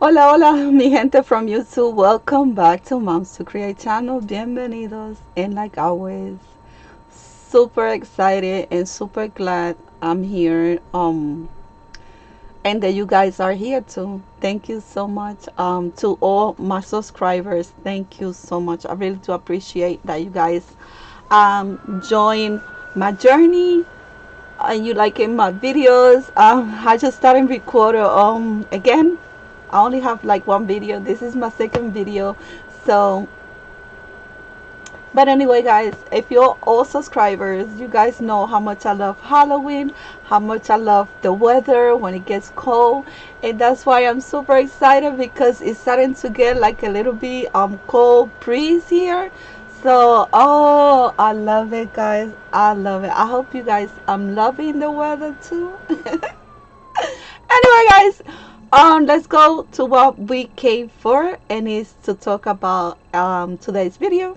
Hola, hola, mi gente from YouTube. Welcome back to Moms to Create channel. Bienvenidos. And like always, super excited and super glad I'm here. And that you guys are here too. Thank you so much. To all my subscribers, thank you so much. I really do appreciate that you guys join my journey and you liking my videos. I just started recording again. I only have like one video. This is my second video. So, but anyway, guys, if you're all subscribers, you guys know how much I love Halloween, how much I love the weather when it gets cold, and that's why I'm super excited because it's starting to get like a little bit cold breeze here. So, oh, I love it, guys. I love it. I hope you guys loving the weather too. Anyway, guys, let's go to what we came for, and is to talk about today's video.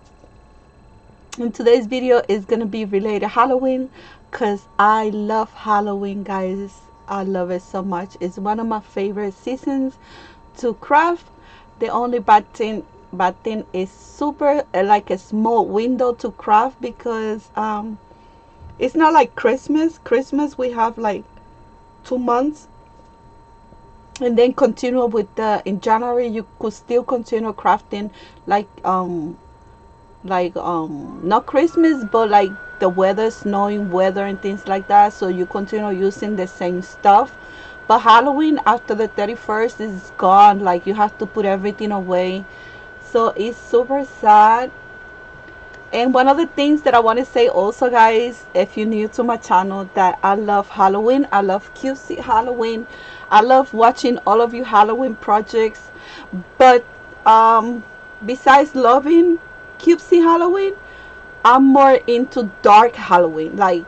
And today's video is gonna be related to Halloween, cause I love Halloween, guys. I love it so much. It's one of my favorite seasons to craft. The only bad thing is super like a small window to craft because it's not like Christmas. Christmas we have like 2 months, and then continue with the in January you could still continue crafting like not Christmas, but like the weather, snowing weather and things like that, so you continue using the same stuff. But Halloween after the 31st is gone, like you have to put everything away, so it's super sad. And one of the things that I want to say also, guys, if you're new to my channel, that I love Halloween. I love cutesy Halloween. I love watching all of you Halloween projects. But besides loving cutesy Halloween, I'm more into dark Halloween, like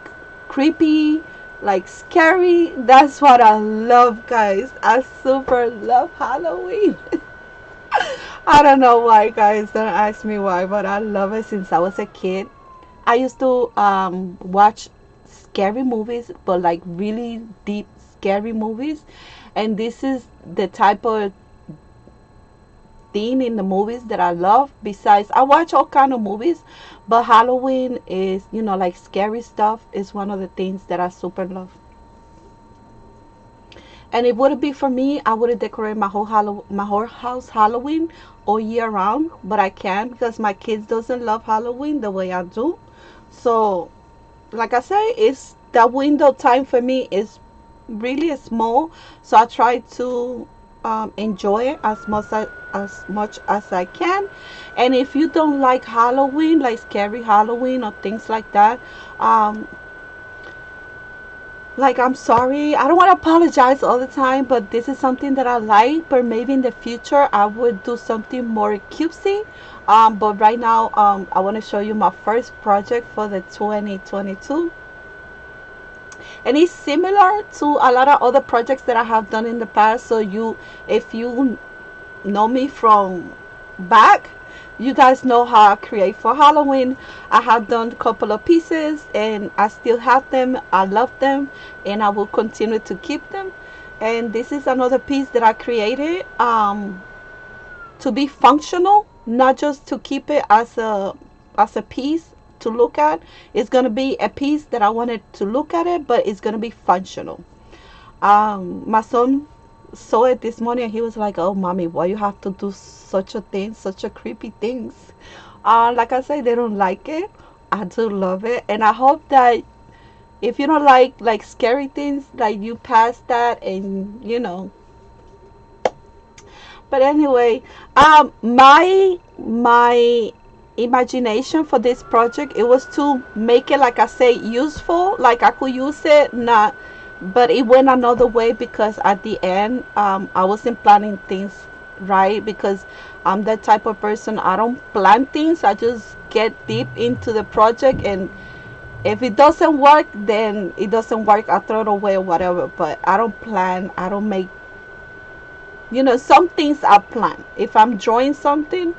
creepy, like scary. That's what I love, guys. I super love Halloween. I don't know why, guys. Don't ask me why, but I love it since I was a kid. I used to watch scary movies, but like really deep scary movies. And this is the type of theme in the movies that I love. Besides, I watch all kind of movies, but Halloween is, like scary stuff is one of the things that I super love. And it wouldn't be for me, I would decorate my whole house Halloween all year round, but I can't because my kids doesn't love Halloween the way I do. So, like I say, it's that window time for me is really small. So I try to enjoy it as much as I can. And if you don't like Halloween, like scary Halloween or things like that, like, I'm sorry, I don't want to apologize all the time, but this is something that I like. But maybe in the future I would do something more cutesy. But right now I want to show you my first project for the 2022, and it's similar to a lot of other projects that I have done in the past. So if you know me from back, you guys know how I create for Halloween. I have done a couple of pieces and I still have them. I love them and I will continue to keep them. And this is another piece that I created to be functional, not just to keep it as a piece to look at. It's gonna be a piece that I wanted to look at it, but it's gonna be functional. My son saw it this morning and he was like, "Oh, mommy, why you have to do such a thing, such a creepy things?" Like I say, they don't like it. I do love it, and I hope that if you don't like scary things, like you pass that, and But anyway, my imagination for this project, it was to make it, like I say, useful, like I could use it, not, but it went another way because at the end I wasn't planning things right, because I'm that type of person. I don't plan things, I just get deep into the project, and if it doesn't work, then it doesn't work. I throw it away or whatever. But I don't plan, I don't make, some things I plan. If I'm drawing something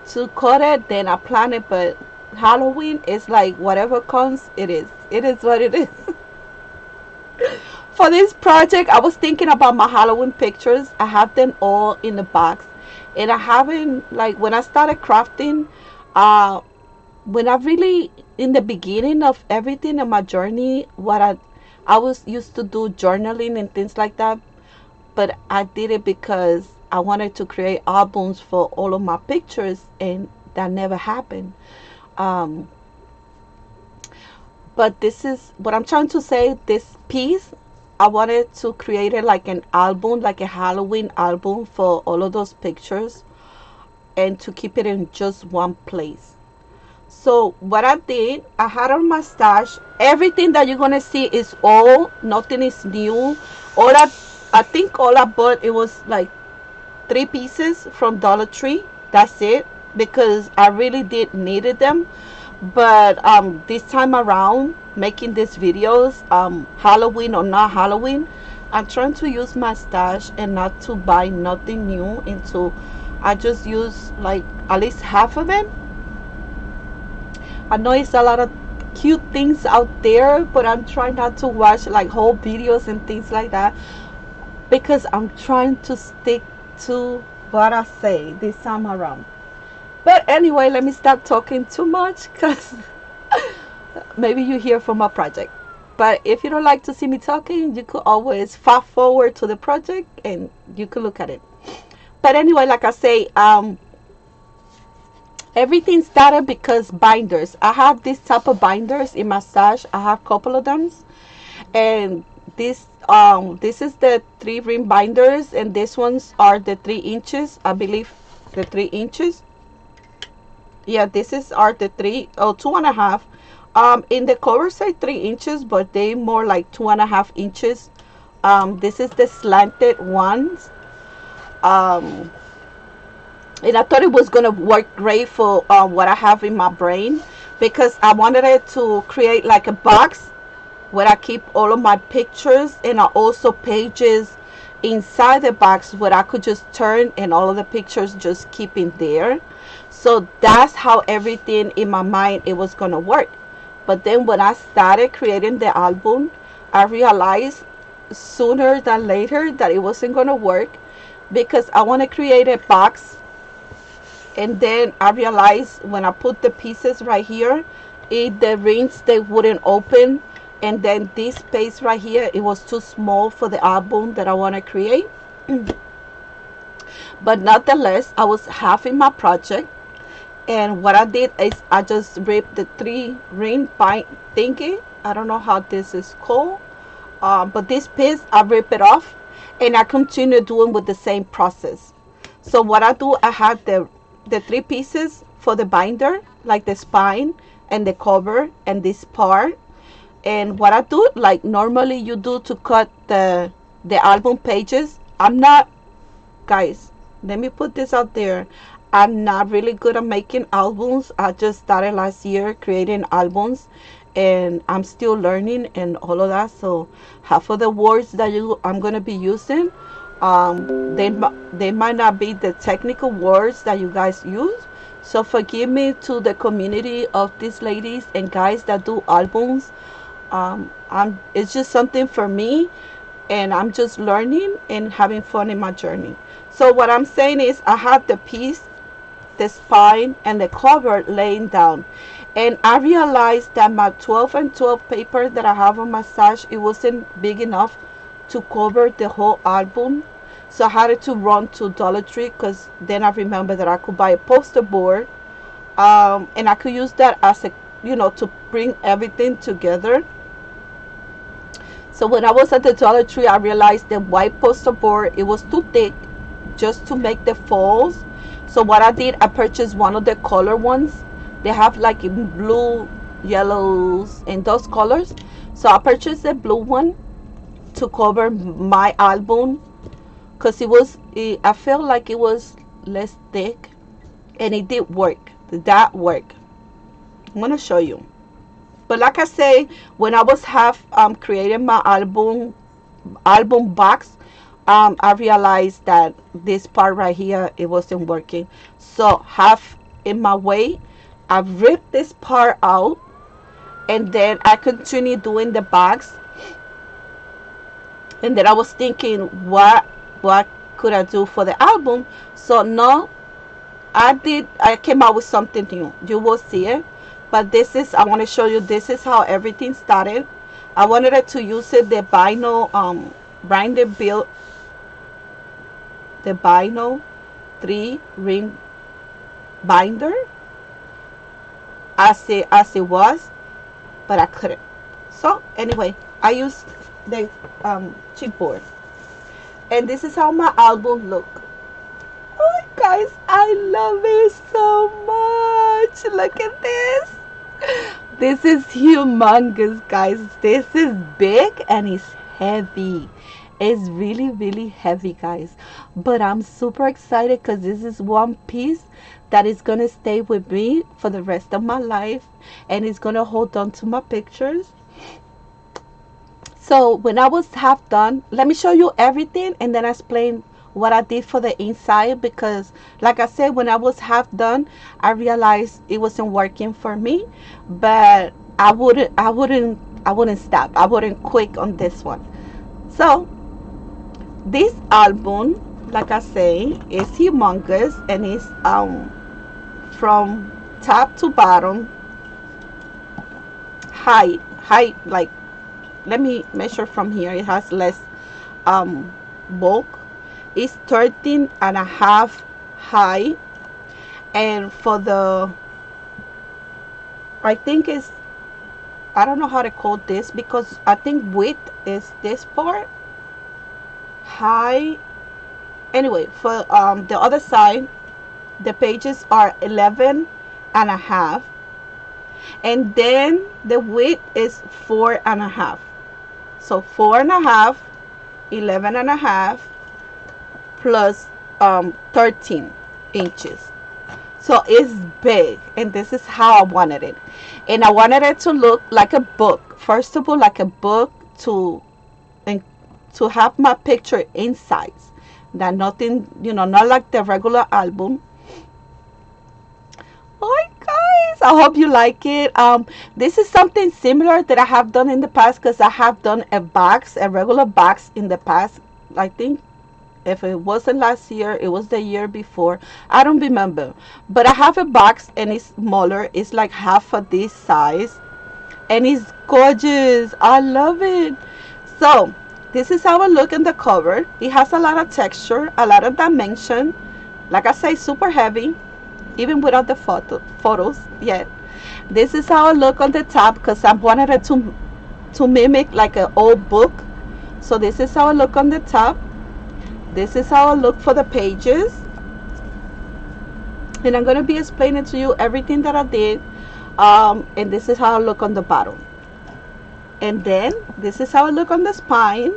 to cut it, then I plan it. But Halloween is like whatever comes, it is what it is. for this project, I was thinking about my Halloween pictures. I have them all in the box, and I haven't, like, when I started crafting, uh, when I really in the beginning of everything in my journey, what I was used to do journaling and things like that, but I did it because I wanted to create albums for all of my pictures, and that never happened. Um, but this is what I'm trying to say. This piece, I wanted to create it like an album, like a Halloween album for all of those pictures, and to keep it in just one place. So what I did, I had on my stash. Everything that you're gonna see is old. Nothing is new. All I think all I bought, it was like 3 pieces from Dollar Tree. That's it, because I really did needed them. But this time around, making these videos, Halloween or not Halloween, I'm trying to use my stash and not to buy nothing new. Into I just use like at least half of it. I know it's a lot of cute things out there, but I'm trying not to watch like whole videos and things like that, because I'm trying to stick to what I say this time around. But anyway, let me stop talking too much, because maybe you hear from my project. But if you don't like to see me talking, you could always fast forward to the project and you could look at it. But anyway, like I say, everything started because binders. I have this type of binders in my stash. I have a couple of them, and this is the 3 ring binders, and these ones are the 3 inches, I believe, the 3 inches. Yeah, this is are the 2.5. In the cover say 3 inches, but they more like 2.5 inches. This is the slanted ones. And I thought it was gonna work great for what I have in my brain, because I wanted it to create like a box where I keep all of my pictures, and also pages inside the box where I could just turn and all of the pictures just keep in there. So that's how everything in my mind it was gonna work. But then when I started creating the album, I realized sooner than later that it wasn't gonna work, because I want to create a box, and then I realized when I put the pieces right here, the rings they wouldn't open, and then this space right here, it was too small for the album that I want to create. But nonetheless, I was half in my project, and what I did is I just ripped the 3 ring bind thingy. I don't know how this is called, but this piece I rip it off, and I continue doing with the same process. So what I do, I have the 3 pieces for the binder, like the spine and the cover and this part. And what I do, like normally you do to cut the album pages, I'm not, guys, let me put this out there, I'm not really good at making albums. I just started last year creating albums, and I'm still learning and all of that. So half of the words that I'm gonna be using, they might not be the technical words that you guys use. So forgive me to the community of these ladies and guys that do albums. It's just something for me, and I'm just learning and having fun in my journey. So what I'm saying is, I have the piece, the spine, and the cover laying down, and I realized that my 12 and 12 paper that I have on my stash, it wasn't big enough to cover the whole album. So I had to run to Dollar Tree, because then I remember that I could buy a poster board, and I could use that as a, to bring everything together. So when I was at the Dollar Tree, I realized the white poster board, it was too thick just to make the folds. So what I did, I purchased one of the color ones. They have like blue, yellows, and those colors. So I purchased the blue one to cover my album, because I felt like it was less thick, and it did work. That worked. I'm gonna show you. But like I say, when I was half creating my album box, I realized that this part right here, it wasn't working. So half in my way, I ripped this part out, and then I continue doing the box. And then I was thinking, what could I do for the album? So no, I came out with something new. You will see it. But this is, I want to show you, this is how everything started. I wanted it to use it, the vinyl, binder built, the vinyl 3-ring binder as it was, but I couldn't. So anyway, I used the chipboard, and this is how my album look. Oh guys, I love it so much. Look at this. This is humongous, guys. This is big and it's heavy. It's really, really heavy, guys. But I'm super excited because this is one piece that is going to stay with me for the rest of my life. And it's going to hold on to my pictures. So when I was half done, let me show you everything and then explain what I did for the inside, because like I said, when I was half done, I realized it wasn't working for me. But I wouldn't stop. I wouldn't quit on this one. So this album, like I say, is humongous, and it's from top to bottom, height, like, let me measure from here. It has less bulk. It's 13.5 high, and for the, I think it's, I don't know how to call this, because I think width is this part, high. Anyway, for the other side, the pages are 11.5, and then the width is 4.5. So 4.5, 11.5 plus 13 inches. So it's big, and this is how I wanted it. And I wanted it to look like a book. First of all, like a book, to have my picture inside. That nothing, not like the regular album. Oh guys, I hope you like it. This is something similar that I have done in the past, because I have done a regular box in the past. I think if it wasn't last year, it was the year before. I don't remember. But I have a box, and it's smaller. It's like half of this size. And it's gorgeous. I love it. So this is how it looks in the cover. It has a lot of texture, a lot of dimension. Like I say, super heavy, even without the photos yet. This is how it look on the top, because I wanted it to mimic like an old book. So this is how it look on the top. This is how I look for the pages, and I'm going to be explaining to you everything that I did. And this is how I look on the bottom, and then this is how I look on the spine.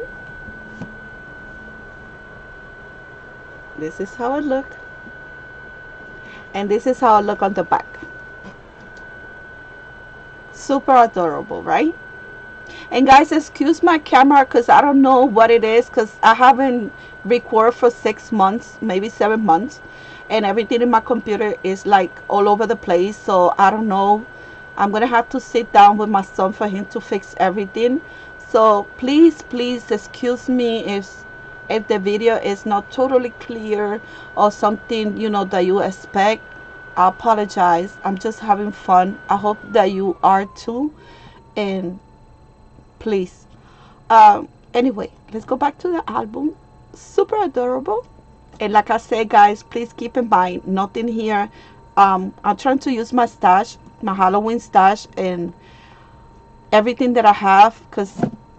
This is how I look, and this is how I look on the back. Super adorable, right? And guys, excuse my camera, because I don't know what it is, because I haven't recorded for 6 months, maybe 7 months, and everything in my computer is like all over the place. So I don't know. I'm gonna have to sit down with my son for him to fix everything. So please excuse me if the video is not totally clear or something that you expect. I apologize. I'm just having fun. I hope that you are too. And please, anyway, let's go back to the album. Super adorable. And like I said, guys, please keep in mind, nothing here. I'm trying to use my stash, my Halloween stash, and everything that I have, because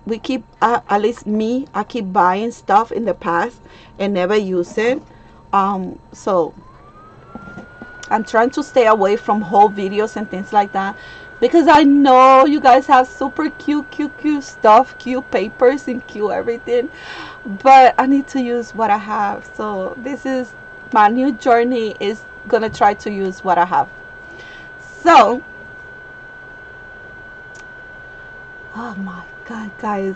we keep, at least me, I keep buying stuff in the past and never use it. So I'm trying to stay away from whole videos and things like that, because I know you guys have super cute stuff, cute papers and cute everything, but I need to use what I have. So this is my new journey, is gonna try to use what I have. So, oh my god, guys,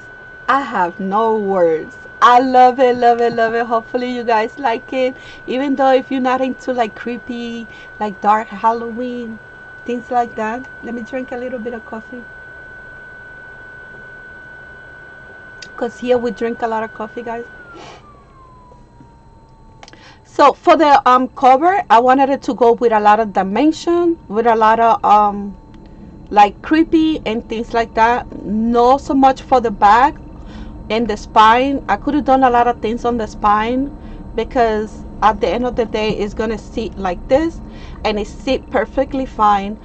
I have no words. I love it. Hopefully you guys like it, even though if you're not into like creepy, like dark Halloween, things like that. Let me drink a little bit of coffee. because here we drink a lot of coffee, guys. So for the cover, I wanted it to go with a lot of dimension, with a lot of like creepy and things like that. Not so much for the back and the spine. I could have done a lot of things on the spine, because at the end of the day it's gonna sit like this, and it sit perfectly fine.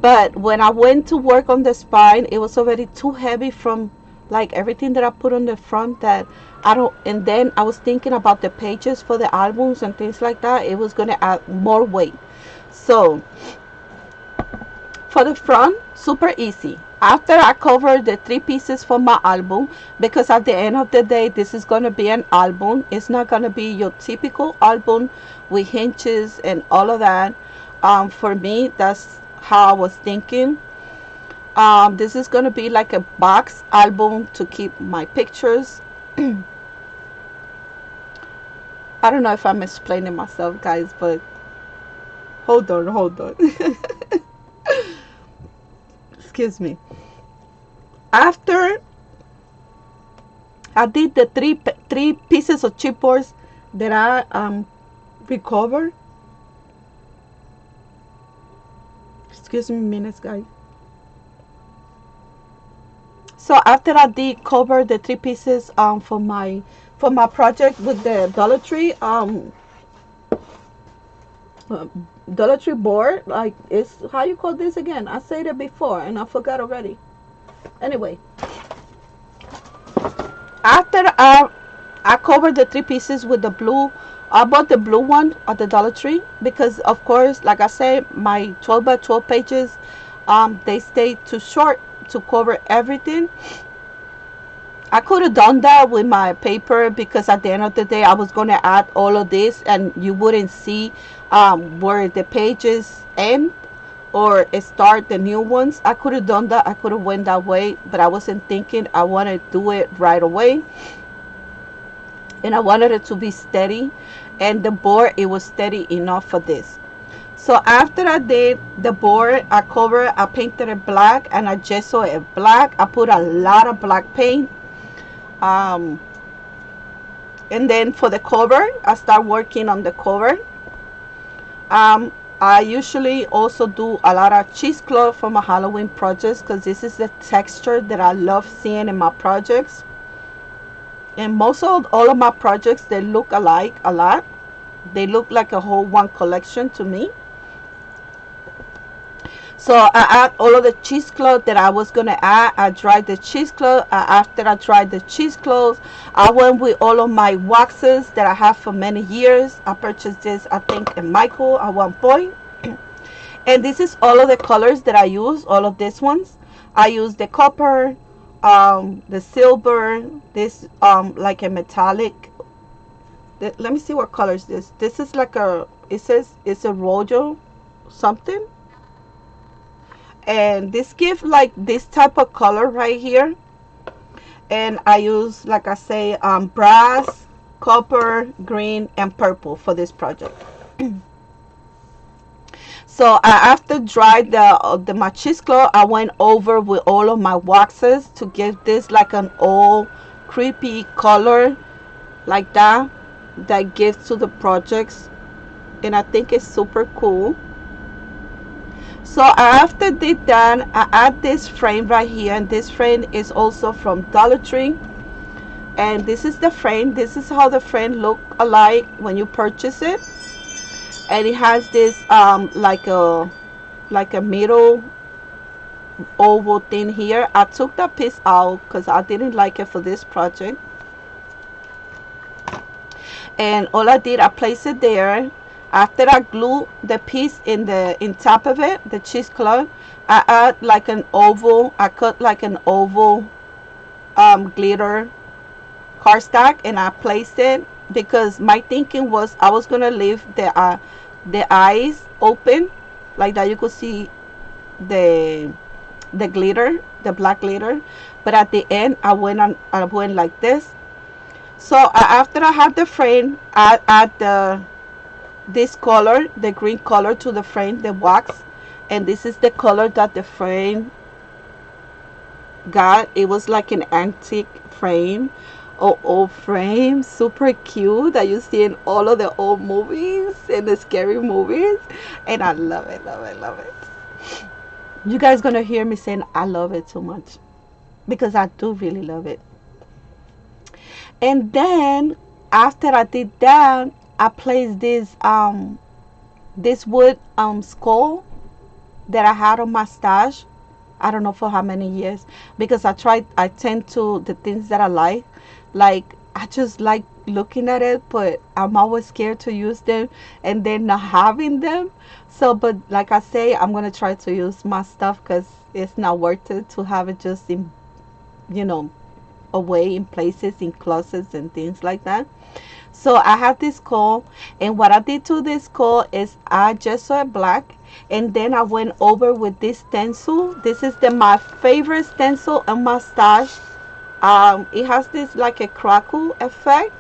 But when I went to work on the spine, it was already too heavy from like everything that I put on the front, that I don't. And then I was thinking about the pages for the albums and things like that. It was gonna add more weight. So for the front, super easy. After I cover the 3 pieces for my album, because at the end of the day this is going to be an album. It's not going to be your typical album with hinges and all of that. For me, that's how I was thinking. This is going to be like a box album to keep my pictures. I don't know if I'm explaining myself, guys, but hold on. Excuse me. After I did the three pieces of chipboards that I recovered. Excuse me minutes, guys. So after I did cover the 3 pieces for my project with the Dollar Tree board, like, it's, how you call this again? I said it before and I forgot already. Anyway, after I covered the 3 pieces with the blue, I bought the blue one at the Dollar Tree, because of course, like I said, my 12 by 12 pages, they stay too short to cover everything. I could have done that with my paper, because at the end of the day I was going to add all of this and you wouldn't see where the pages end or start the new ones. I could have done that. I could have went that way, but I wasn't thinking. I wanted to do it right away, and I wanted it to be steady, and the board, it was steady enough for this. So after I did the board, I painted it black, and I gessoed it black. I put a lot of black paint. And then for the cover, I start working on the cover. I usually also do a lot of cheesecloth for my Halloween projects, because this is the texture that I love seeing in my projects. And most of all of my projects, they look alike a lot. They look like a whole one collection to me. So I add all of the cheesecloth that I was gonna add. I dried the cheesecloth. After I dried the cheesecloth, I went with all of my waxes that I have for many years. I purchased this, I think, in Michael at one point. And this is all of the colors that I use. All of these ones. I use the copper, the silver, this like a metallic. Let me see what color is this. This is like a, it says it's a royal something. And this gives like this type of color right here. And I use, like I say, brass, copper, green, and purple for this project. So after dried my cheesecloth, I went over with all of my waxes to give this like an old creepy color, like that gives to the projects, and I think it's super cool. So after did that, I add this frame right here, and this frame is also from Dollar Tree. And this is the frame. This is how the frame look alike when you purchase it. And it has this like a middle oval thing here. I took that piece out because I didn't like it for this project. And all I did, I placed it there. After I glue the piece in top of it, the cheesecloth, I add like an oval. I cut like an oval glitter cardstock, and I placed it because my thinking was I was gonna leave the eyes open like that. You could see the glitter, the black glitter, but at the end I went like this. So after I had the frame, I add this color, the green color, to the frame, the wax, and this is the color that the frame got, it was like an antique frame or old frame, super cute, that you see in all of the old movies and the scary movies. And I love it, love it, love it. You guys gonna hear me saying I love it so much because I do really love it. And then after I did that, I placed this wood skull that I had on my stash. I don't know for how many years, because I tend to, the things that I like I just like looking at it, but I'm always scared to use them and then not having them. So, but like I say, I'm gonna try to use my stuff because it's not worth it to have it just in, you know, away in places, in closets and things like that. So I have this coal, and what I did to this coal is I just saw it black, and then I went over with this stencil. This is my favorite stencil on my stash. It has this like a crackle effect,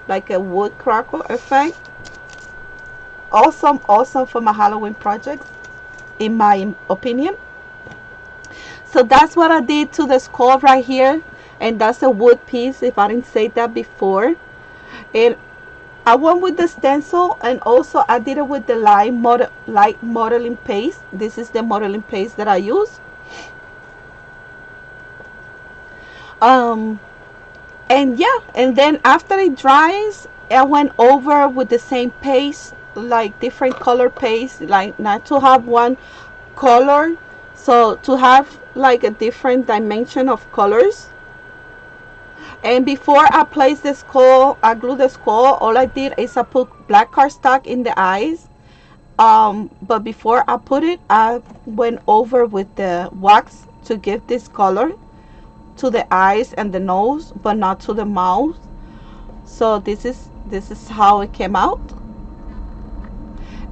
like a wood crackle effect. Awesome, awesome for my Halloween projects, in my opinion. So that's what I did to the skull right here, and that's a wood piece, if I didn't say that before. And I went with the stencil, and also I did it with the light modeling paste. This is the modeling paste that I use. And yeah, and then after it dries, I went over with the same paste, like different color paste, like not to have one color, so to have like a different dimension of colors. And before I placed the skull, I glued the skull, all I did is I put black cardstock in the eyes. But before I put it, I went over with the wax to give this color to the eyes and the nose, but not to the mouth. So this is how it came out.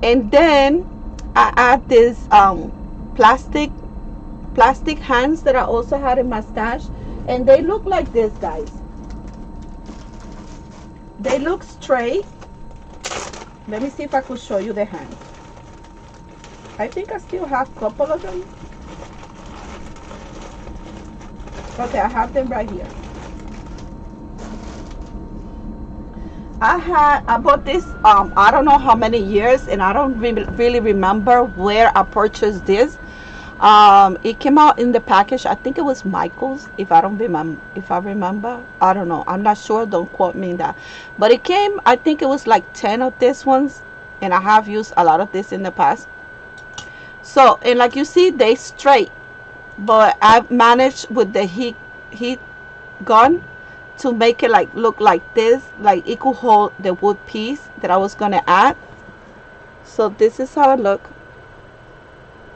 And then I add this plastic hands that I also had in my stash, and they look like this, guys. They look straight. Let me see if I could show you the hands. I think I still have a couple of them. Okay, I have them right here. I bought this I don't know how many years, and I don't really remember where I purchased this. It came out in the package, I think it was Michael's, if I remember. I don't know, I'm not sure, don't quote me in that, but it came, I think it was like 10 of these ones, and I have used a lot of this in the past. So, and like you see, they straight, but I've managed with the heat gun to make it like look like this, like it could hold the wood piece that I was gonna add. So this is how it look,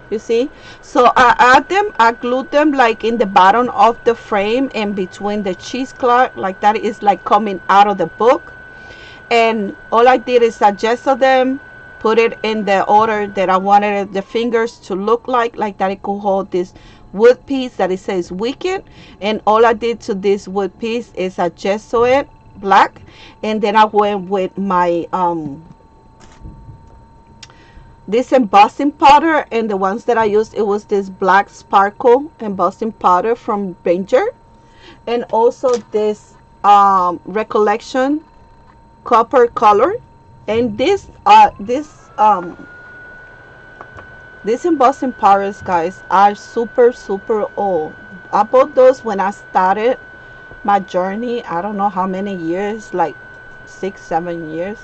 you see. So I glued them like in the bottom of the frame and between the cheesecloth, like that is like coming out of the book. And all I did is I gessoed them, put it in the order that I wanted the fingers to look like that it could hold this wood piece that it says Wicked. And all I did to this wood piece is I gesso it black, and then I went with my this embossing powder, and the ones that I used, it was this black sparkle embossing powder from Ranger, and also this Recollection copper color. And this embossing powders, guys, are super old. I bought those when I started my journey, I don't know how many years, like 6-7 years,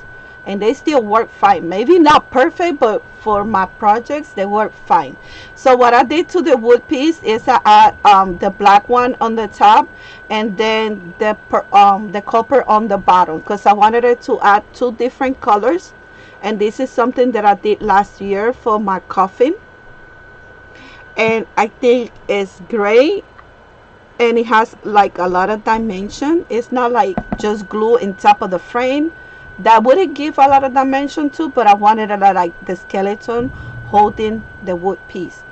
and they still work fine. Maybe not perfect, but for my projects they work fine. So what I did to the wood piece is I add the black one on the top, and then the copper on the bottom, because I wanted it to add 2 different colors. And this is something that I did last year for my coffin, and I think it's great, and it has like a lot of dimension. It's not like just glue in top of the frame. That wouldn't give a lot of dimension too, but I wanted a lot like the skeleton holding the wood piece.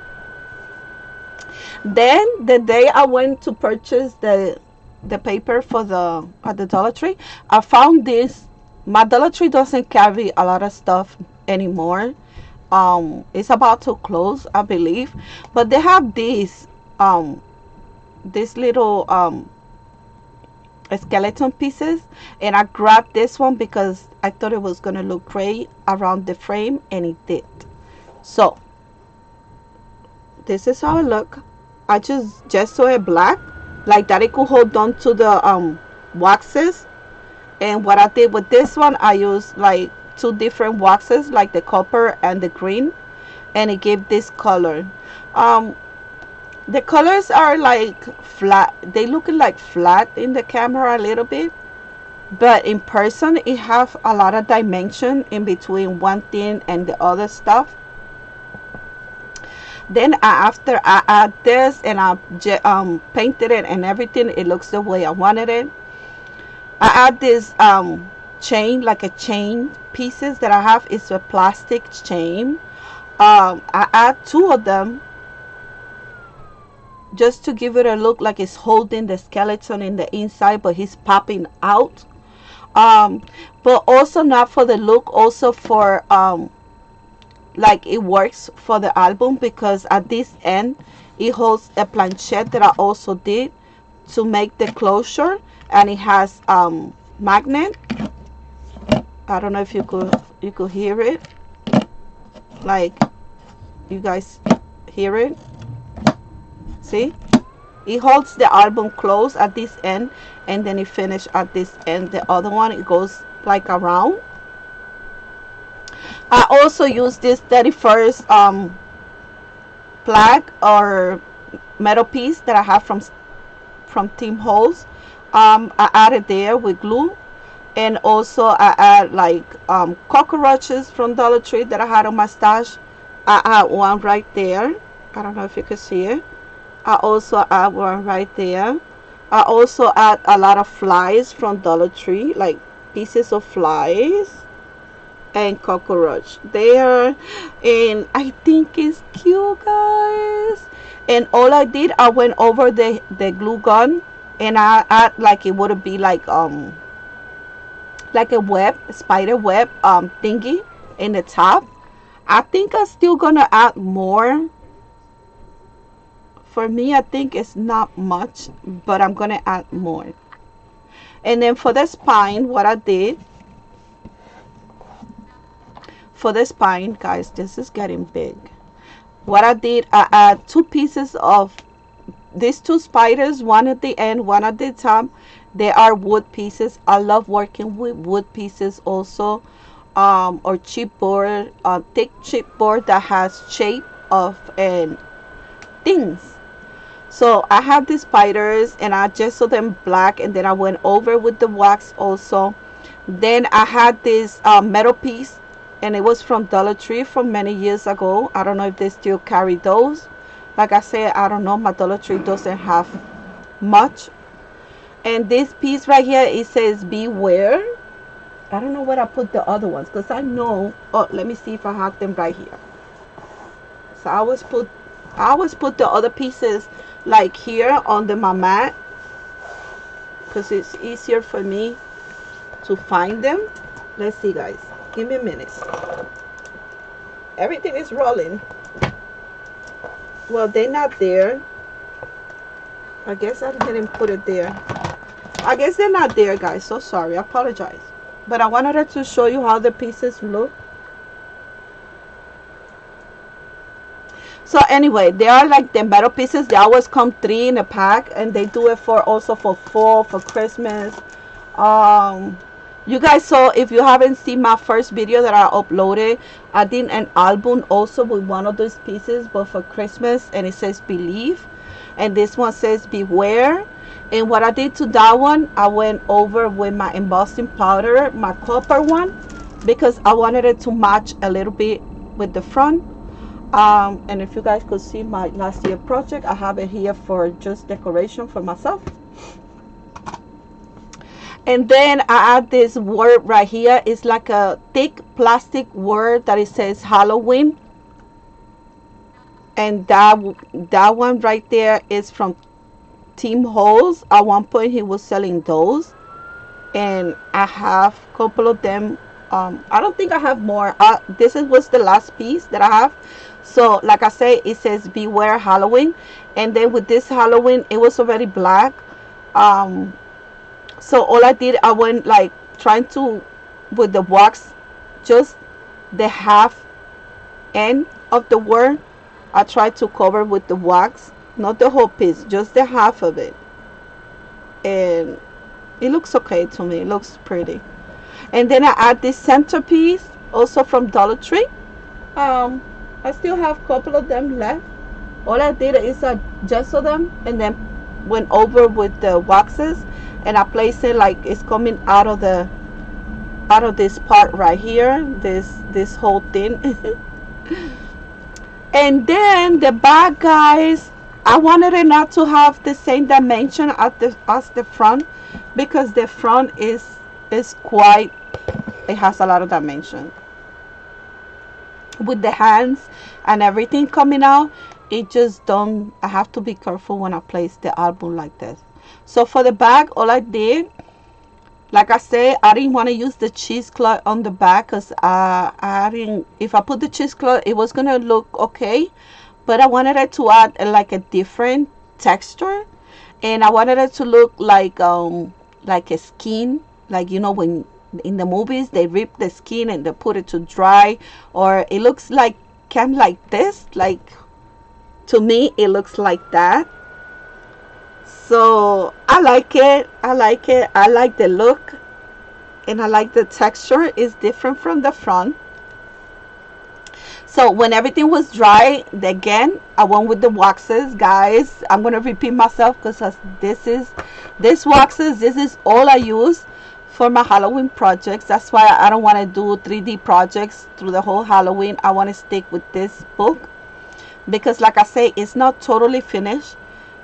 Then the day I went to purchase the paper for at the Dollar Tree, I found this. My Dollar Tree doesn't carry a lot of stuff anymore. It's about to close, I believe, but they have these this little skeleton pieces, and I grabbed this one because I thought it was gonna look great around the frame, and it did. So this is how it look. I just saw it black like that. It could hold on to the waxes. And what I did with this one, I used like two different waxes, like the copper and the green, and it gave this color. The colors are like flat. They look like flat in the camera a little bit, but in person it have a lot of dimension in between one thing and the other stuff. Then after I add this and I painted it and everything, it looks the way I wanted it. I add this chain, like a chain pieces that I have. It's a plastic chain. I add two of them just to give it a look like it's holding the skeleton in the inside, but he's popping out. But also not for the look, also for like it works for the album, because at this end it holds a planchette that I also did to make the closure, and it has magnet. I don't know if you could hear it, like you guys hear it. See, it holds the album closed at this end, and then it finished at this end. The other one, it goes like around. I also use this 31st plaque or metal piece that I have from Team Holes. I added there with glue, and also I add like cockroaches from Dollar Tree that I had on my stash. I add one right there. I don't know if you can see it. I also add one right there. I also add a lot of flies from Dollar Tree, like pieces of flies and cockroach there, and I think it's cute, guys. And all I did, I went over the glue gun, and I add like it would be like a web, spider web thingy in the top. I think I'm still gonna add more. For me, I think it's not much, but I'm gonna add more. And then for the spine, what I did for the spine, guys, this is getting big. What I did, I add two pieces of these two spiders, one at the end, one at the top. They are wood pieces. I love working with wood pieces also, or chipboard, thick chipboard that has shape of things. So I have these spiders, and I just saw them black, and then I went over with the wax also. Then I had this metal piece, and it was from Dollar Tree from many years ago. I don't know if they still carry those. Like I said, I don't know, my Dollar Tree doesn't have much. And this piece right here, it says beware. I don't know where I put the other ones, because I know, oh, let me see if I have them right here. So I always put the other pieces like here under my mat, because it's easier for me to find them. Let's see, guys, give me a minute. Everything is rolling. Well, they're not there. I guess I didn't put it there. I guess they're not there, guys. So sorry, I apologize, but I wanted to show you how the pieces look. So anyway, they are like the metal pieces. They always come 3 in a pack, and they do it for also for fall, for Christmas. You guys saw, if you haven't seen my first video that I uploaded, I did an album also with one of those pieces, but for Christmas, and it says believe, and this one says beware. And what I did to that one, I went over with my embossing powder, my copper one, because I wanted it to match a little bit with the front. And if you guys could see my last year project, I have it here for just decoration for myself. And then I add this word right here. It's like a thick plastic word that it says Halloween. And that one right there is from Team Holes. At one point he was selling those, and I have a couple of them I don't think I have more. Was the last piece that I have. So like I say, it says beware Halloween, and then with this Halloween it was already black. um so all I did, I went like trying to, with the wax, just the half end of the word, I tried to cover with the wax, not the whole piece, just the half of it, and it looks okay to me. It looks pretty. And then I add this centerpiece, also from Dollar Tree. um I still have a couple of them left. All I did is I gesso them and then went over with the waxes, and I place it like it's coming out of this part right here, this whole thing. And then the back, guys, I wanted it not to have the same dimension as the front, because the front is quite, it has a lot of dimension with the hands and everything coming out. It just don't, I have to be careful when I place the album like this. So for the back, all I did, like I said, I didn't want to use the cheesecloth on the back, because I didn't, if I put the cheesecloth it was gonna look okay, but I wanted it to add like a different texture, and I wanted it to look like a skin, like, you know, when in the movies they rip the skin and they put it to dry, or it looks like kind of like this, like, to me it looks like that. So I like it. I like it. I like the look, and I like the texture. It's different from the front. So when everything was dry, again I went with the waxes, guys. I'm gonna repeat myself because this waxes, this is all I use for my Halloween projects. That's why I don't want to do 3D projects through the whole Halloween. I want to stick with this book, because like I say, it's not totally finished.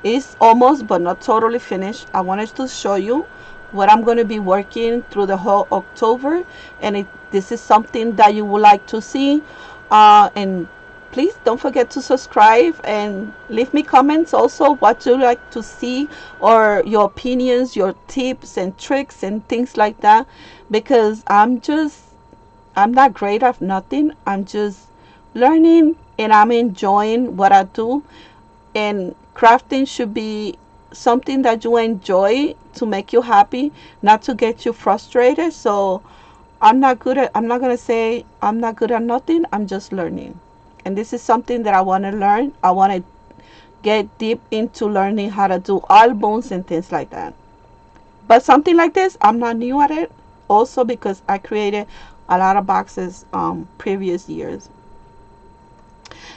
It's almost, but not totally finished. I wanted to show you what I'm going to be working through the whole October, and if this is something that you would like to see, and please don't forget to subscribe and leave me comments also what you like to see, or your opinions, your tips and tricks and things like that, because I'm not great at nothing. I'm just learning, and I'm enjoying what I do. And crafting should be something that you enjoy, to make you happy, not to get you frustrated. So I'm not gonna say I'm not good at nothing. I'm just learning, and this is something that I want to learn. I want to get deep into learning how to do albums and things like that. But something like this, I'm not new at it, also because I created a lot of boxes previous years.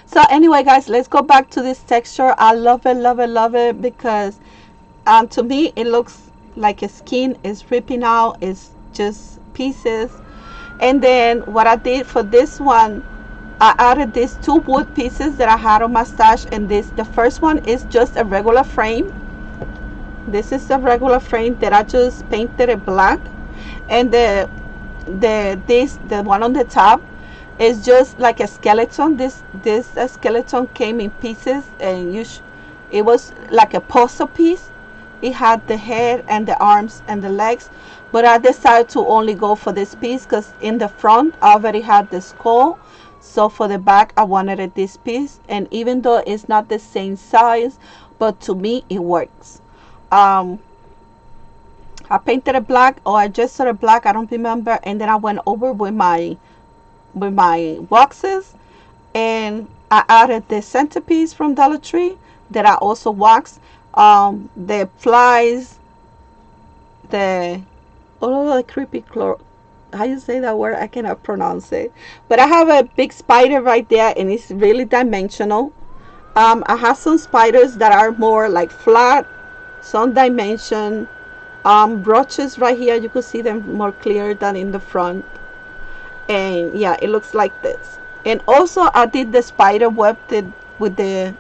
So anyway, guys, let's go back to this texture. I love it, love it, love it, because to me it looks like a skin is ripping out. It's just pieces. And then what I did for this one, I added these two wood pieces that I had on my stash, and the first one is just a regular frame. This is a regular frame that I just painted it black, and the one on the top, it's just like a skeleton. This skeleton came in pieces, and it was like a puzzle piece. It had the head and the arms and the legs, but I decided to only go for this piece because in the front I already had the skull. So for the back I wanted this piece, and even though it's not the same size, but to me it works. I painted it black, or I just saw it black, I don't remember, and then I went over with my waxes, and I added the centerpiece from Dollar Tree that I also waxed. The flies, all of the creepy how you say that word, I cannot pronounce it, but I have a big spider right there, and it's really dimensional. I have some spiders that are more like flat, some dimension. Brooches right here, you could see them more clear than in the front. And yeah, it looks like this. And also I did the spider web with the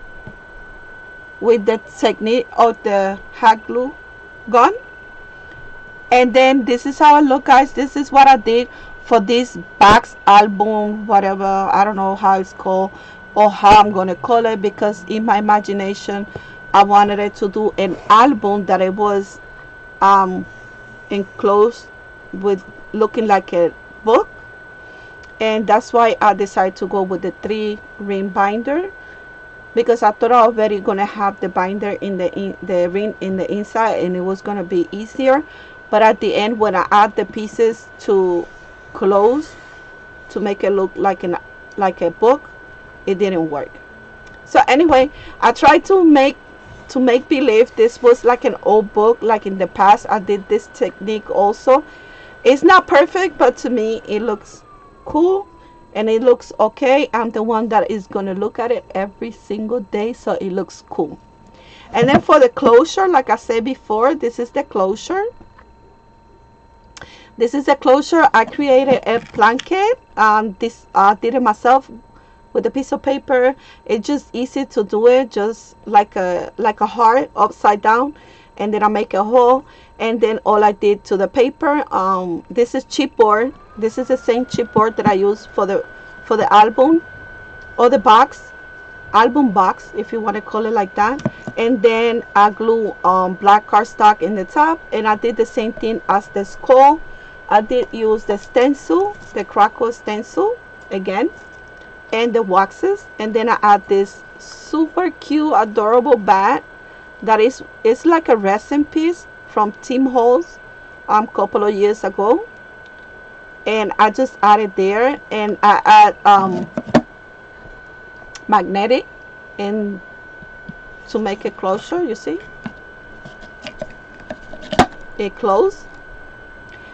technique of the hot glue gun. And then this is how it look, guys. This is what I did for this box album, whatever, I don't know how it's called or how I'm gonna call it, because in my imagination I wanted it to do an album that it was enclosed with, looking like a book. and that's why I decided to go with the 3-ring binder, because I thought I already gonna have the binder in the ring in the inside, and it was gonna be easier. But at the end, when I add the pieces to close to make it look like a book, it didn't work. So anyway, I tried to make believe this was like an old book, like in the past I did this technique also. It's not perfect, but to me it looks cool and it looks okay. I'm the one that is gonna look at it every single day, so it looks cool. And then for the closure, like I said before, this is the closure. This is a closure. I created a blanket. This I did it myself with a piece of paper. It's just easy to do it, just like a heart upside down, and then I make a hole, and then all I did to the paper. This is chipboard. This is the same chipboard that I use for the album or the box, album box, if you want to call it like that. And then I glue black cardstock in the top, and I did the same thing as the skull. I did use the stencil, the crackle stencil again, and the waxes, and then I add this super cute adorable bat that it's like a resin piece from Tim Holtz couple of years ago, and I just added there, and I add magnetic and to make it closure. You see it closed.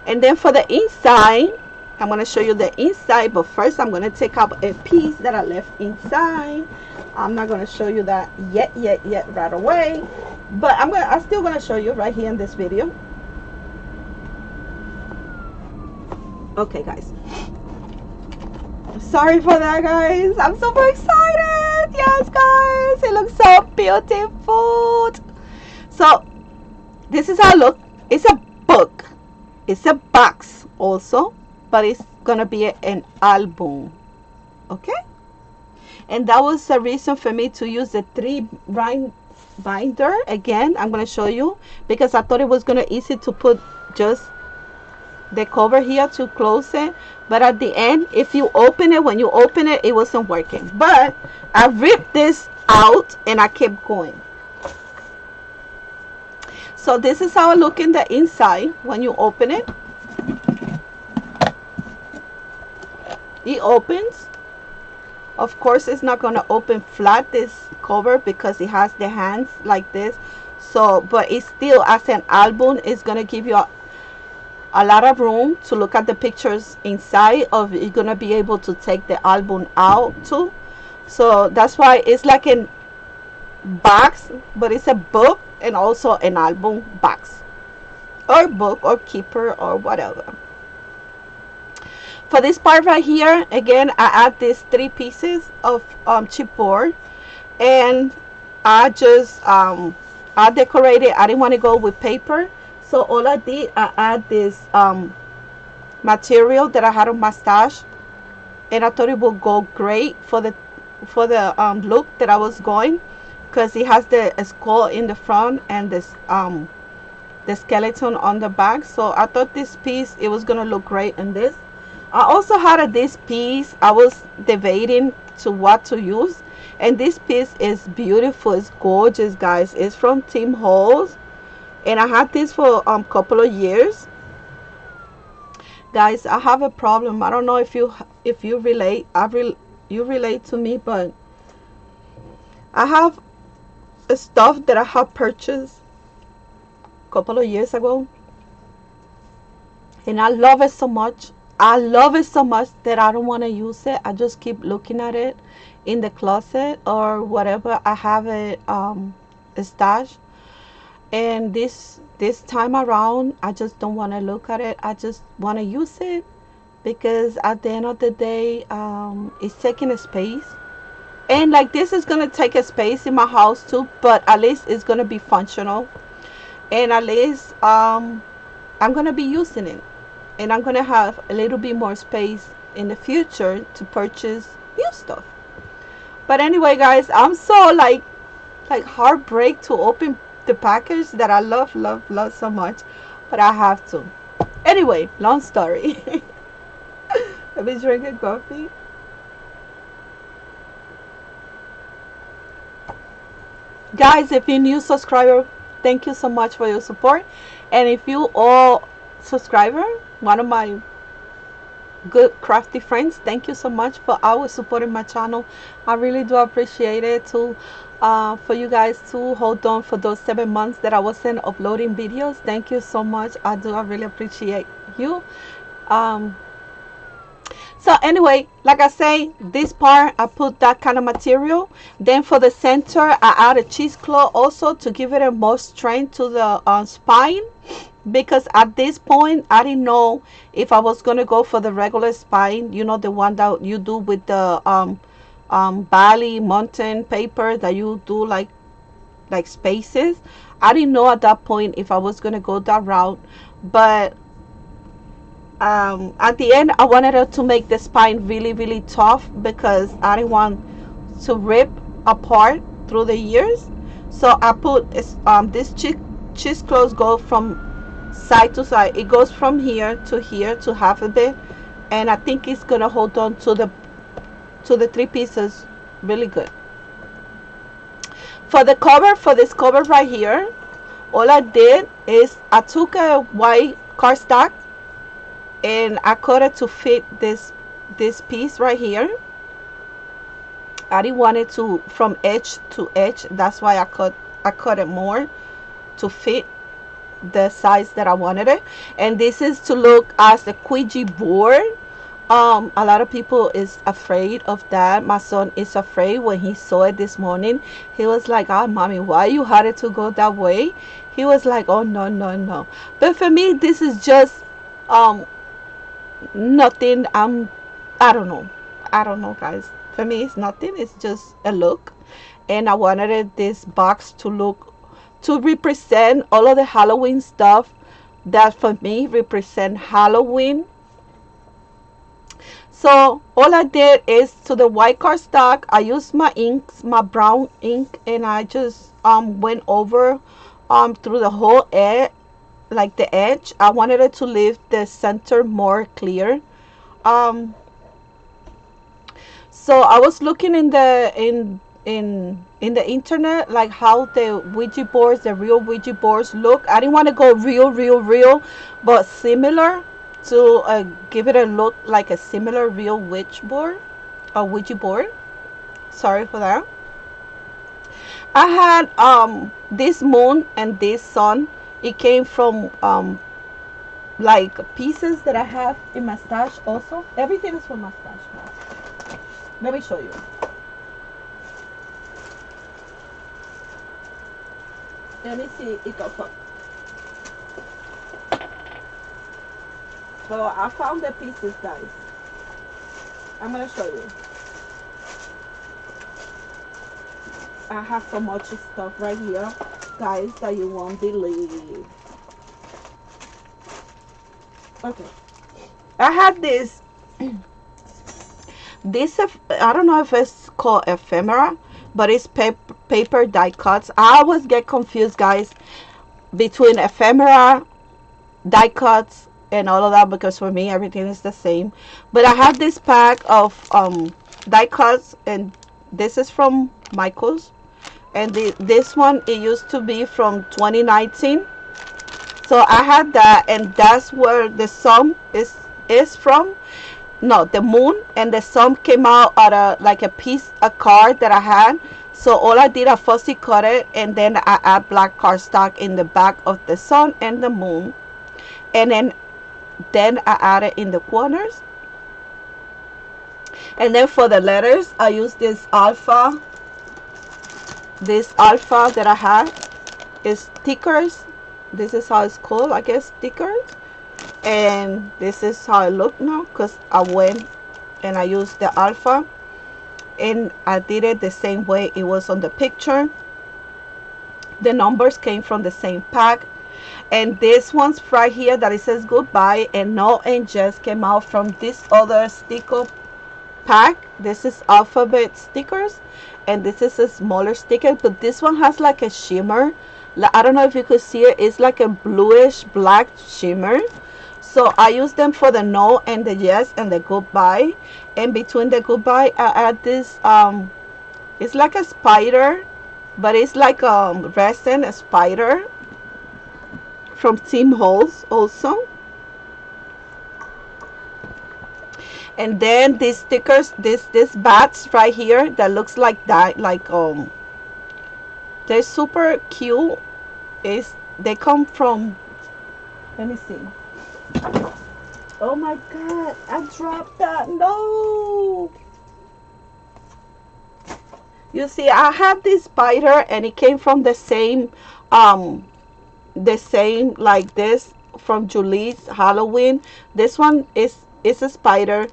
And then for the inside, I'm going to show you the inside, but first I'm going to take out a piece that I left inside. I'm not going to show you that yet right away, but I'm still going to show you right here in this video. Okay guys, sorry for that guys, I'm super excited. Yes guys, it looks so beautiful. So this is how it looks. It's a book, it's a box also, but it's gonna be an album. Okay, and that was the reason for me to use the 3-ring binder. Again, I'm gonna show you because I thought it was gonna easy to put just the cover here to close it, but at the end, if you open it, when you open it, it wasn't working. But I ripped this out and I kept going. So this is how it looks in the inside when you open it. It opens. Of course, it's not going to open flat, this cover, because it has the hands like this. So, but it's still, as an album, it's going to give you a lot of room to look at the pictures inside of. You're going to be able to take the album out too. So that's why it's like a box, but it's a book and also an album box or book or keeper or whatever. For this part right here, again, I add these 3 pieces of chipboard, and I just I decorated. I didn't want to go with paper, so all I did, I add this material that I had on my stash, and I thought it would go great for the look that I was going, because it has the skull in the front and this the skeleton on the back. So I thought this piece, it was gonna look great in this. I also had this piece. I was debating to what to use, and this piece is beautiful. It's gorgeous guys. It's from Tim Holtz, and I had this for a couple of years. Guys, I have a problem. I don't know if you relate. You relate to me, but I have stuff that I have purchased a couple of years ago, and I love it so much. I love it so much that I don't want to use it. I just keep looking at it in the closet or whatever. I have it stashed, and this time around, I just don't want to look at it. I just want to use it, because at the end of the day, it's taking a space, and like this is gonna take a space in my house too, but at least it's gonna be functional, and at least I'm gonna be using it, and I'm gonna have a little bit more space in the future to purchase new stuff. But anyway guys, I'm so like heartbreak to open the package that I love so much, but I have to. Anyway, long story. I've been drinking coffee. Guys, if you're new subscriber, thank you so much for your support. And if you all subscriber, one of my good crafty friends, thank you so much for always supporting my channel. I really do appreciate it too. For you guys to hold on for those 7 months that I wasn't uploading videos, thank you so much. I really appreciate you. So anyway, like I say, this part I put that kind of material. Then for the center I added cheesecloth also to give it a more strength to the spine, because at this point I didn't know if I was gonna go for the regular spine, you know, the one that you do with the valley mountain paper that you do like spaces. I didn't know at that point if I was gonna go that route, but at the end I wanted her to make the spine really tough because I didn't want to rip apart through the years. So I put this cheesecloth go from side to side. It goes from here to half of it, and I think it's gonna hold on to the 3 pieces really good. For the cover, for this cover right here, all I did is I took a white cardstock and I cut it to fit this piece right here. I didn't want it to from edge to edge, that's why I cut it more to fit the size that I wanted it. And this is to look as the Ouija board. A lot of people is afraid of that. My son is afraid. When he saw it this morning, he was like, "Ah, mommy, why you had it to go that way?" He was like, "Oh, no." But for me, this is just nothing. I don't know, guys. For me, it's nothing. It's just a look, and I wanted this box to represent all of the Halloween stuff that for me represent Halloween. So all I did is to the white cardstock, I used my inks, my brown ink, and I just went over through the whole edge, like the edge. I wanted it to leave the center more clear. So I was looking in the internet, like how the Ouija boards, the real Ouija boards look. I didn't want to go real, but similar, to give it a look like a similar real Ouija board. Sorry for that. I had this moon and this sun. It came from like pieces that I have in my stash also. Everything is from my stash, guys. Let me show you. Let me see it goes up. So I found the pieces, guys. I'm gonna show you. I have so much stuff right here, guys, that you won't believe. Okay, I had this I don't know if it's called ephemera, but it's paper die cuts. I always get confused, guys, between ephemera, die cuts, and all of that, because for me everything is the same. But I have this pack of die cuts, and this is from Michael's, and this one, it used to be from 2019. So I had that, and that's where the sun is from. No, the moon and the sun came out at a card that I had. So all I did, I fussy cut it, and then I add black cardstock in the back of the sun and the moon, and then I add it in the corners. And then for the letters, I use this alpha that I had. Is stickers. This is how it's called, I guess, stickers. And this is how it look now, because I went and I used the alpha, and I did it the same way it was on the picture. The numbers came from the same pack. And this one's right here that it says goodbye and no angels came out from this other sticker pack. This is alphabet stickers, and this is a smaller sticker, but this one has like a shimmer. I don't know if you could see it. It's like a bluish black shimmer. So I use them for the no and the yes and the goodbye. And between the goodbye, I add this, it's like a spider, but it's like resin, a spider from Team Holes also. And then these stickers, this bats right here that looks like that, like they're super cute. They come from, let me see. Oh my god, I dropped that. No. You see, I have this spider and it came from the same like this from Julie's Halloween. This one is a spider,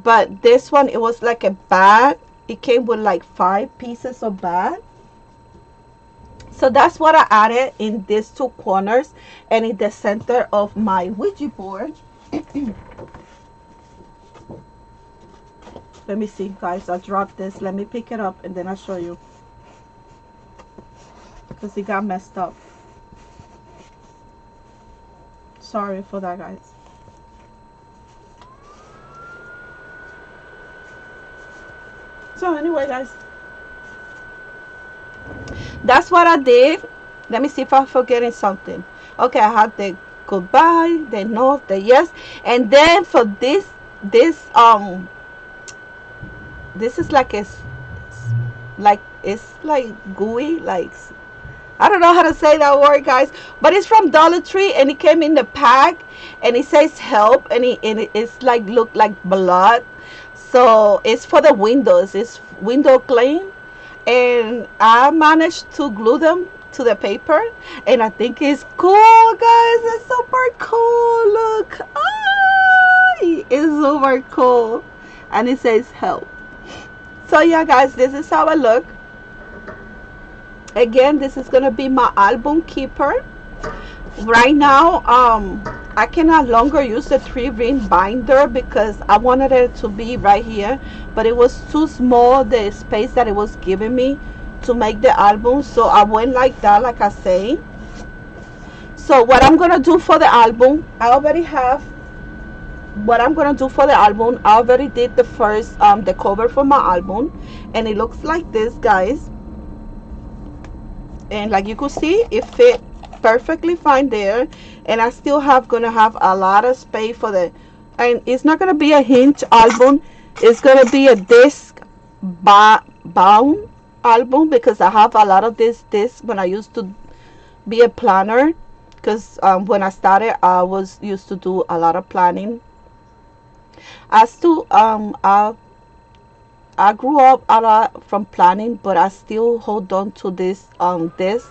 but this one, it was like a bat. It came with like 5 pieces of bat. So that's what I added in these 2 corners and in the center of my Ouija board. Let me see, guys. I dropped this. Let me pick it up and then I'll show you, because it got messed up. Sorry for that, guys. So anyway, guys, that's what I did. Let me see if I'm forgetting something. Okay, I had the goodbye, the no, the yes, and then for this is like it's like gooey, like, I don't know how to say that word, guys, but it's from Dollar Tree and it came in the pack and it says help, and it's like look like blood. So it's for the windows. It's window clean, and I managed to glue them to the paper, and I think it's cool, guys. It's super cool. Look, it's super cool, and it says help. So yeah, guys, this is how I look. Again, this is gonna be my album keeper. Right now, I can no longer use the 3-ring binder because I wanted it to be right here, but it was too small, the space that it was giving me to make the album. So I went like that, like I say. So what I'm gonna do for the album, I already have what I'm gonna do for the album. I already did the first the cover for my album, and it looks like this, guys. And like you could see, it fit perfectly fine there, and I still gonna have a lot of space for the, and it's not gonna be a hinge album, it's gonna be a disc bound album, because I have a lot of this disc when I used to be a planner, because when I started I was used to do a lot of planning. I still I grew up a lot from planning, but I still hold on to this disc,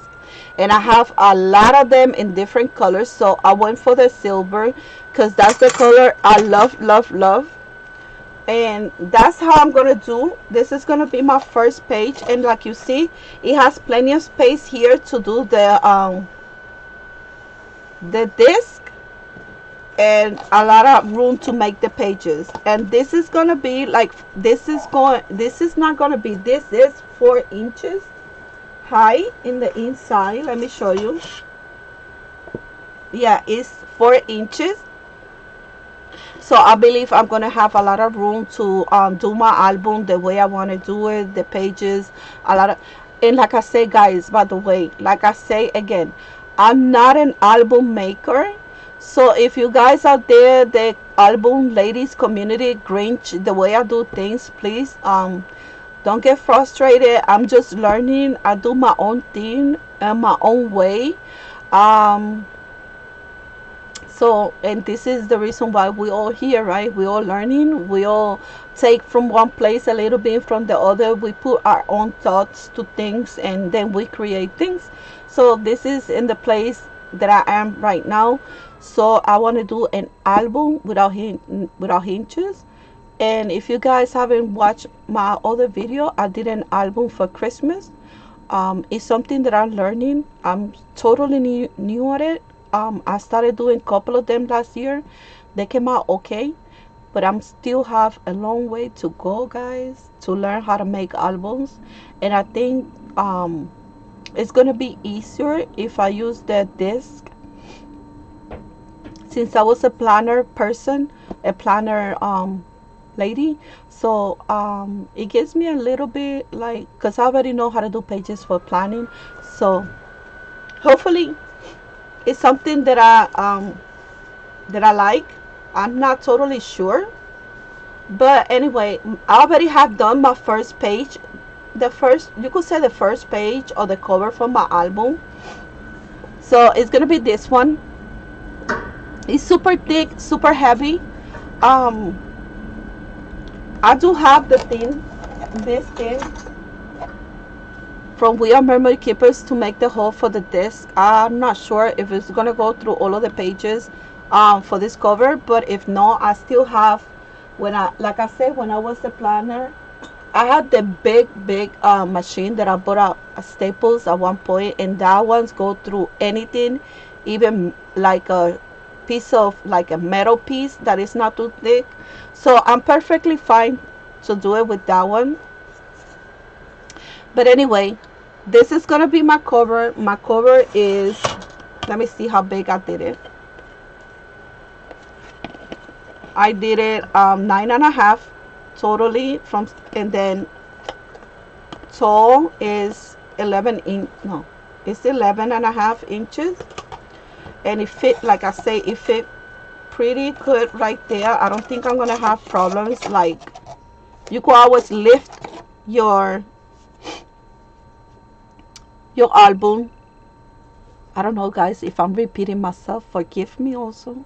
and I have a lot of them in different colors. So I went for the silver because that's the color I love, and that's how I'm gonna do. This is gonna be my first page, and like you see, it has plenty of space here to do the disc, and a lot of room to make the pages. And this is gonna be like, this is not gonna be, this is 4 inches high in the inside. Let me show you. Yeah, it's 4 inches. So I believe I'm gonna have a lot of room to do my album the way I want to do it, the pages, a lot of. And like I say, guys, by the way, like I say again, I'm not an album maker. So if you guys out there, the album ladies community, Grinch the way I do things, please don't get frustrated. I'm just learning. I do my own thing and my own way. So, and this is the reason why we all here, right? We all learning. We all take from one place a little bit, from the other. We put our own thoughts to things, and then we create things. So this is in the place that I am right now. So I want to do an album without hinges. And if you guys haven't watched my other video, I did an album for Christmas. It's something that I'm learning. I'm totally new at it. I started doing a couple of them last year. They came out okay, but I'm still have a long way to go, guys, to learn how to make albums. And I think it's gonna be easier if I use the disc, since I was a planner person, a planner lady. So it gives me a little bit like, because I already know how to do pages for planning. So hopefully it's something that I like. I'm not totally sure, but anyway, I already have done my first page, the first, you could say the first page or the cover for my album. So it's gonna be this one. It's super thick, super heavy. um I do have the thing, this thing from We Are Memory Keepers to make the hole for the disc. I'm not sure if it's gonna go through all of the pages for this cover, but if not, I still have, when I, like I said, when I was the planner, I had the big machine that I bought at Staples at one point, and that ones go through anything, even like a piece of, like a metal piece that is not too thick. So I'm perfectly fine to do it with that one. But anyway, this is gonna be my cover. My cover is, let me see how big I did it. I did it 9.5 totally from, and then tall is 11.5 inches, and it fit, like I say, it fit pretty good right there. I don't think I'm gonna have problems. Like, you could always lift your album. I don't know, guys, if I'm repeating myself, forgive me also.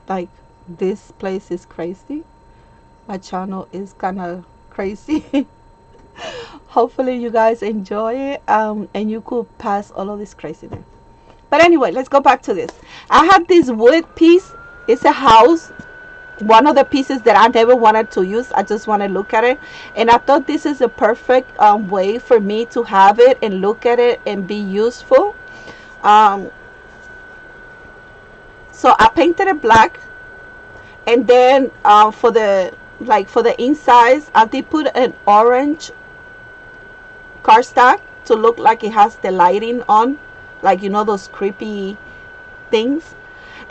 Like, this place is crazy. My channel is kind of crazy. Hopefully you guys enjoy it, and you could pass all of this craziness. But anyway, let's go back to this. I have this wood piece. It's a house, one of the pieces that I never wanted to use. I just want to look at it, and I thought this is a perfect way for me to have it and look at it and be useful. So I painted it black, and then for the insides, I did put an orange cardstock to look like it has the lighting on, like, you know, those creepy things.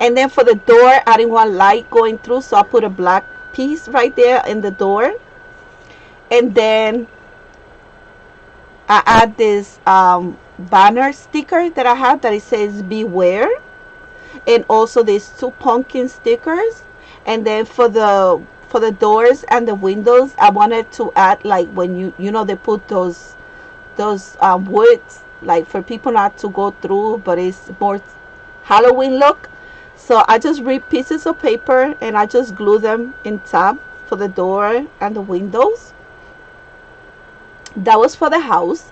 And then for the door, I didn't want light going through, so I put a black piece right there in the door. And then I add this banner sticker that I have that it says beware, and also these 2 pumpkin stickers. And then for the doors and the windows, I wanted to add, like, when you know they put those woods, like, for people not to go through, but it's more Halloween look. So I just rip pieces of paper and I just glue them in top for the door and the windows. That was for the house.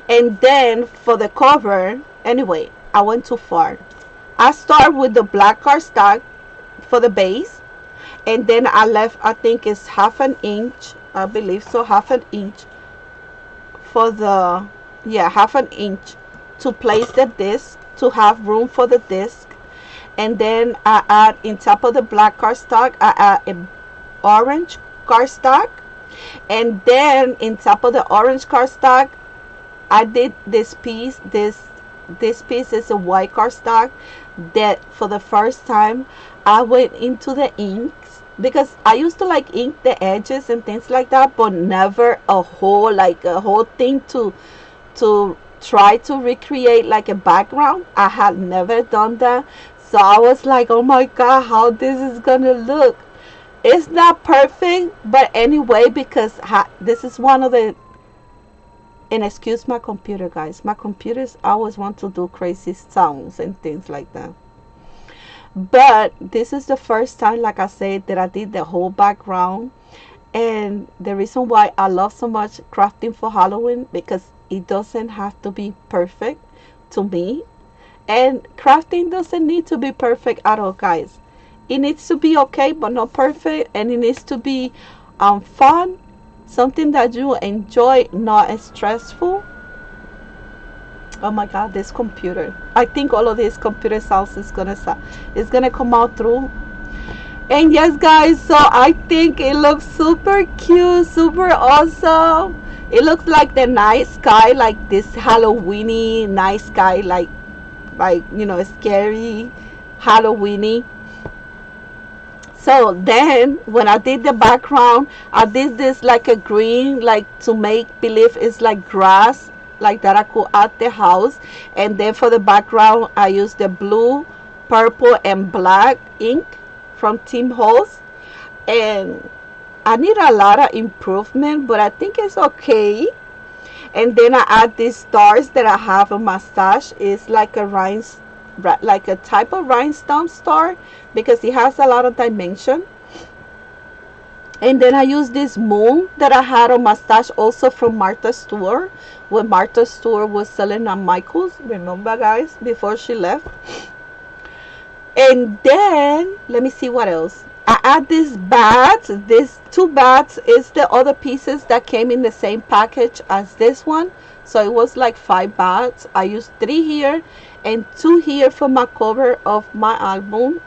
And then for the cover, anyway, I went too far. I start with the black cardstock for the base, and then I left, I think it's 1/2 inch, I believe so, 1/2 inch for the, yeah, 1/2 inch to place the disc, to have room for the disc. And then I add, in top of the black cardstock, I add an orange cardstock, and then in top of the orange cardstock, I did this piece. This piece is a white cardstock that for the first time I went into the inks, because I used to like ink the edges and things like that, but never a whole, like a whole thing to try to recreate like a background. I had never done that. So I was like, oh my god, how this is gonna look. It's not perfect, but anyway, because this is one of the, and excuse my computer, guys, my computers always want to do crazy sounds and things like that. But this is the first time, like I said, that I did the whole background. And the reason why I love so much crafting for Halloween, because it doesn't have to be perfect to me. And crafting doesn't need to be perfect at all, guys. It needs to be okay, but not perfect. And it needs to be fun, something that you enjoy, not stressful. Oh my god, this computer. I think all of this computer sounds is gonna come out through. And yes, guys, so I think it looks super cute, super awesome. It looks like the night sky, like this Halloweeny night sky, like, you know, scary Halloweeny. So then when I did the background, I did this like a green, like to make believe it's like grass, like that I could add the house. And then for the background, I used the blue, purple, and black ink from Tim Holtz. And I need a lot of improvement, but I think it's okay. And then I add these stars that I have on my stash. It's like a like a type of rhinestone star because it has a lot of dimension. And then I use this moon that I had on my stash also from Martha Stewart when Martha Stewart was selling at Michael's. Remember, guys, before she left. And then let me see what else. I add these bats. These two bats is the other pieces that came in the same package as this one. So it was like 5 bats. I used 3 here and 2 here for my cover of my album.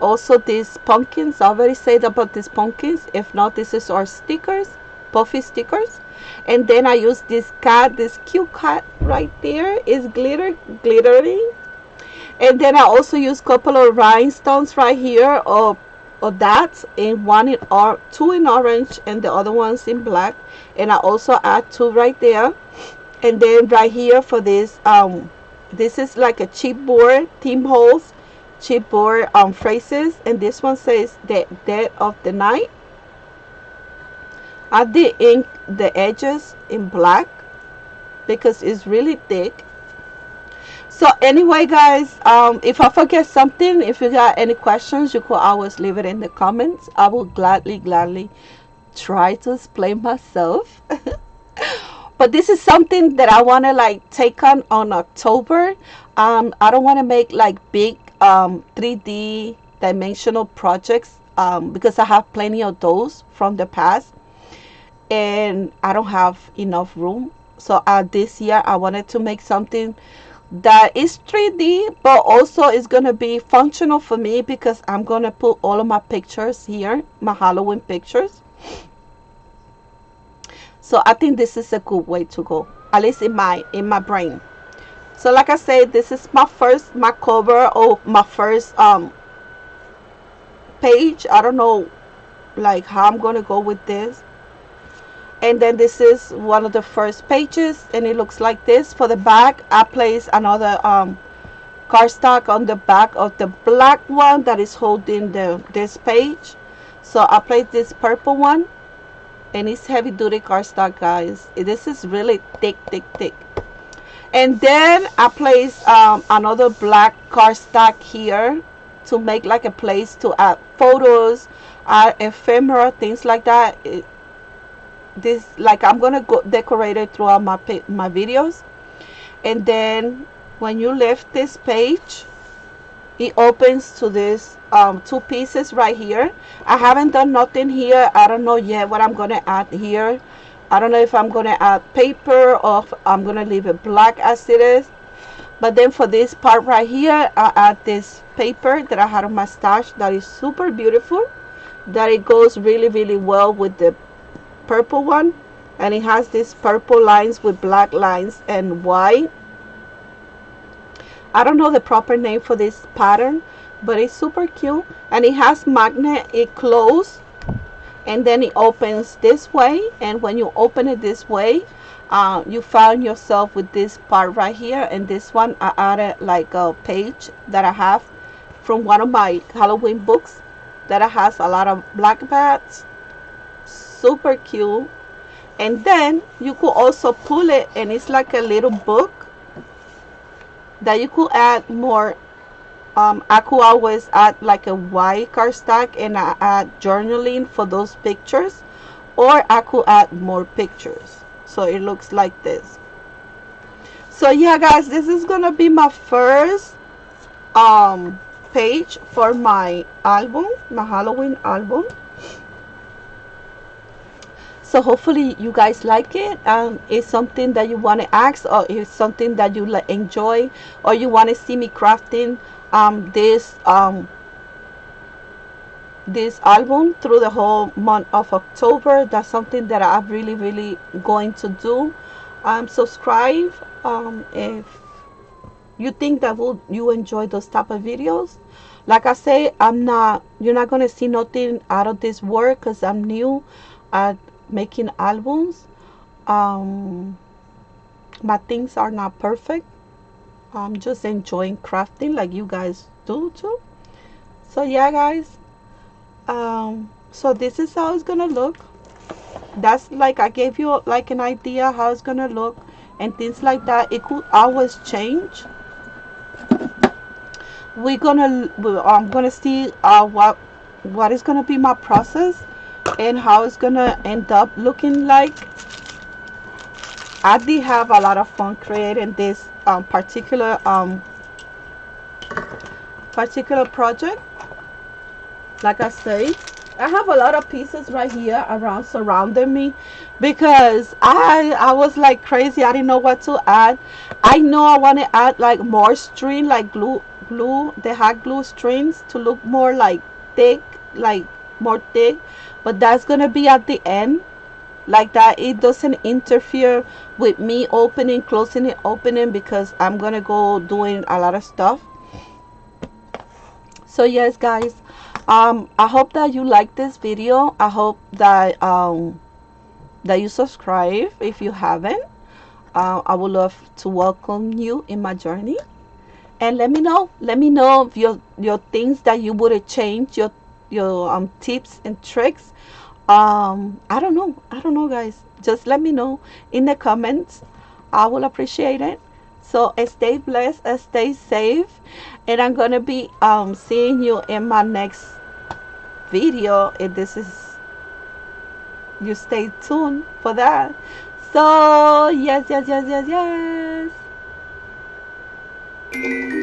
Also these pumpkins. I already said about these pumpkins. If not, this is our stickers, puffy stickers. And then I use this cat, this cute cat right there. Is glittery. And then I also use a couple of rhinestones right here of that, and two in orange and the other ones in black. And I also add 2 right there. And then right here for this, this is like a chipboard, Tim Holtz chipboard phrases, and this one says the dead of the night. I did ink the edges in black because it's really thick. So anyway, guys, if I forget something, if you got any questions, you could always leave it in the comments. I will gladly try to explain myself. But this is something that I want to like take on October. I don't want to make like big 3D dimensional projects because I have plenty of those from the past and I don't have enough room. So this year I wanted to make something that is 3D but also is going to be functional for me because I'm going to put all of my pictures here, my Halloween pictures. So I think this is a good way to go, at least in my brain. So like I said, this is my cover or my first page. I don't know like how I'm going to go with this. And then this is one of the first pages and it looks like this. For the back, I place another cardstock on the back of the black one that is holding this page. So I place this purple one and it's heavy duty cardstock, guys. This is really thick. And then I place another black cardstock here to make like a place to add photos, add ephemera, things like that. This like I'm gonna go decorate it throughout my videos. And then when you lift this page, it opens to this 2 pieces right here. I haven't done nothing here. I don't know yet what I'm gonna add here. I don't know if I'm gonna add paper or if I'm gonna leave it black as it is. But then for this part right here, I add this paper that I had on my stash that is super beautiful, that it goes really well with the purple one, and it has these purple lines with black lines and white. I don't know the proper name for this pattern, but it's super cute. And it has magnet. It closes and then it opens this way, and when you open it this way, you found yourself with this part right here. And this one I added like a page that I have from one of my Halloween books that has a lot of black bats. Super cute. And then you could also pull it and it's like a little book that you could add more. I could always add like a white cardstock and I add journaling for those pictures, or I could add more pictures. So it looks like this. So yeah, guys, this is gonna be my first page for my album, my Halloween album. So hopefully you guys like it. It's something that you want to ask, or it's something that you enjoy, or you want to see me crafting this album through the whole month of October. That's something that I'm really going to do. Subscribe if you think that will you enjoy those type of videos. Like I say, you're not gonna see nothing out of this work because I'm new at making albums. um my things are not perfect. I'm just enjoying crafting like you guys do too. So yeah, guys, so this is how it's gonna look. That's like I gave you like an idea how it's gonna look and things like that. It could always change. I'm gonna see what is gonna be my process and how it's gonna end up looking like. I did have a lot of fun creating this particular project. Like I say, I have a lot of pieces right here around surrounding me because I was like crazy. I didn't know what to add. I know I want to add like more string, like glue, the hot glue strings to look more like thick, like more thick, but that's gonna be at the end, like that it doesn't interfere with me opening, closing it, opening, because I'm gonna go doing a lot of stuff. So yes, guys, I hope that you like this video. I hope that you subscribe if you haven't. I would love to welcome you in my journey, and let me know if your things that you would change, your tips and tricks. I don't know, guys. Just let me know in the comments. I will appreciate it. So stay blessed, stay safe, and I'm gonna be seeing you in my next video. If this is, you stay tuned for that. So yes, yes, yes, yes, yes.